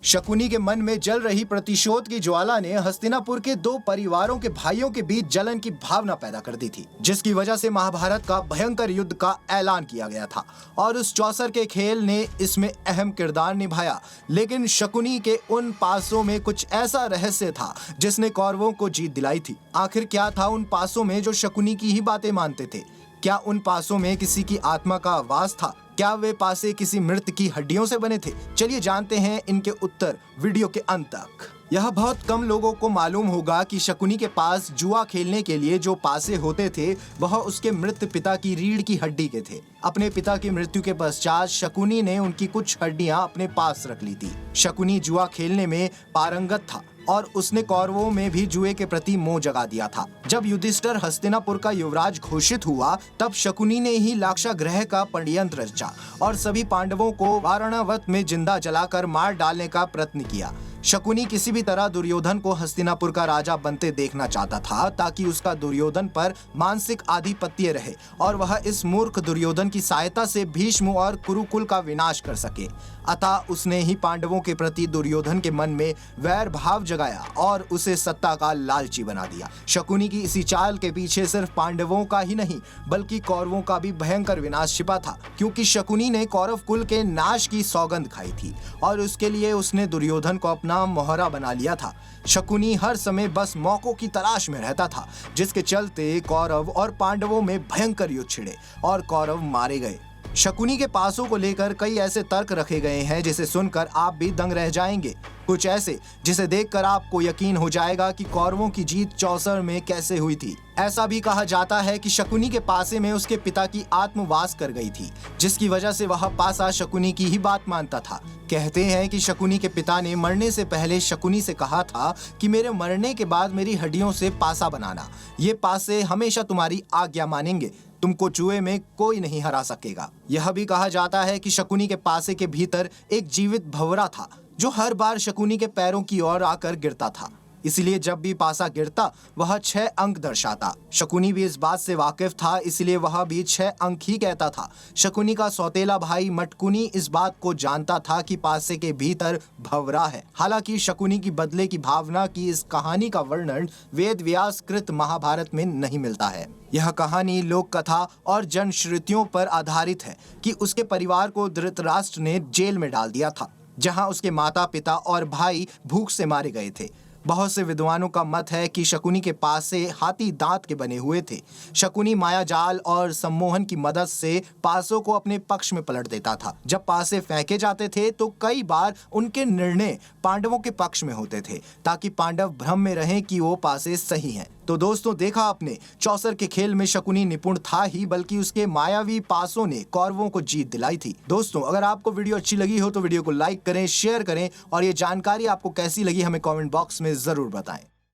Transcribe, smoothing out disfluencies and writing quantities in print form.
शकुनी के मन में जल रही प्रतिशोध की ज्वाला ने हस्तिनापुर के दो परिवारों के भाइयों के बीच जलन की भावना पैदा कर दी थी, जिसकी वजह से महाभारत का भयंकर युद्ध का ऐलान किया गया था और उस चौसर के खेल ने इसमें अहम किरदार निभाया। लेकिन शकुनी के उन पासों में कुछ ऐसा रहस्य था जिसने कौरवों को जीत दिलाई थी। आखिर क्या था उन पासों में जो शकुनी की ही बातें मानते थे? क्या उन पासों में किसी की आत्मा का वास था? क्या वे पासे किसी मृत की हड्डियों से बने थे? चलिए जानते हैं इनके उत्तर वीडियो के अंत तक। यह बहुत कम लोगों को मालूम होगा कि शकुनी के पास जुआ खेलने के लिए जो पासे होते थे वह उसके मृत पिता की रीढ़ की हड्डी के थे। अपने पिता की मृत्यु के पश्चात शकुनी ने उनकी कुछ हड्डियां अपने पास रख ली थी। शकुनी जुआ खेलने में पारंगत था और उसने कौरवों में भी जुए के प्रति मोह जगा दिया था। जब युधिष्ठिर हस्तिनापुर का युवराज घोषित हुआ तब शकुनी ने ही लाक्षागृह का षड्यंत्र रचा और सभी पांडवों को वारणावत में जिंदा जलाकर मार डालने का प्रयत्न किया। शकुनी किसी भी तरह दुर्योधन को हस्तिनापुर का राजा बनते देखना चाहता था ताकि उसका दुर्योधन पर मानसिक आधिपत्य रहे और वह इस मूर्ख दुर्योधन की सहायता से भीष्म और कुरुकुल का विनाश कर सके। अतः उसने ही पांडवों के प्रति दुर्योधन के मन में वैर भाव जगाया और उसे सत्ता का लालची बना दिया। शकुनी की इसी चाल के पीछे सिर्फ पांडवों का ही नहीं बल्कि कौरवों का भी भयंकर विनाश छिपा था, क्योंकि शकुनी ने कौरव कुल के नाश की सौगंध खाई थी और उसके लिए उसने दुर्योधन को अपना मोहरा बना लिया था। शकुनी हर समय बस मौकों की तलाश में रहता था, जिसके चलते कौरव और पांडवों में भयंकर युद्ध छिड़े और कौरव मारे गए। शकुनी के पासों को लेकर कई ऐसे तर्क रखे गए हैं जिसे सुनकर आप भी दंग रह जाएंगे। कुछ ऐसे जिसे देखकर आपको यकीन हो जाएगा कि कौरवों की जीत चौसर में कैसे हुई थी। ऐसा भी कहा जाता है कि शकुनी के पासे में उसके पिता की आत्म वास कर गई थी, जिसकी वजह से वह पासा शकुनी की ही बात मानता था। कहते हैं कि शकुनी के पिता ने मरने से पहले शकुनी से कहा था कि मेरे मरने के बाद मेरी हड्डियों से पासा बनाना, ये पासे हमेशा तुम्हारी आज्ञा मानेंगे, तुमको जुए में कोई नहीं हरा सकेगा। यह भी कहा जाता है कि शकुनी के पासे के भीतर एक जीवित भंवरा था जो हर बार शकुनी के पैरों की ओर आकर गिरता था, इसलिए जब भी पासा गिरता वह 6 अंक दर्शाता। शकुनी भी इस बात से वाकिफ था, इसलिए वह भी 6 अंक ही कहता था। शकुनी का सौतेला भाई मटकुनी इस बात को जानता था कि पासे के भीतर भंवरा है। हालांकि शकुनी की बदले की भावना की इस कहानी का वर्णन वेद व्यास कृत महाभारत में नहीं मिलता है। यह कहानी लोक कथा और जनश्रुतियों पर आधारित है कि उसके परिवार को धृतराष्ट्र ने जेल में डाल दिया था, जहां उसके माता पिता और भाई भूख से मारे गए थे। बहुत से विद्वानों का मत है कि शकुनी के पासे हाथी दांत के बने हुए थे। शकुनी माया जाल और सम्मोहन की मदद से पासों को अपने पक्ष में पलट देता था। जब पासे फेंके जाते थे तो कई बार उनके निर्णय पांडवों के पक्ष में होते थे, ताकि पांडव भ्रम में रहें कि वो पासे सही हैं। तो दोस्तों, देखा आपने, चौसर के खेल में शकुनी निपुण था ही, बल्कि उसके मायावी पासों ने कौरवों को जीत दिलाई थी। दोस्तों, अगर आपको वीडियो अच्छी लगी हो तो वीडियो को लाइक करें, शेयर करें और ये जानकारी आपको कैसी लगी हमें कमेंट बॉक्स में जरूर बताएं।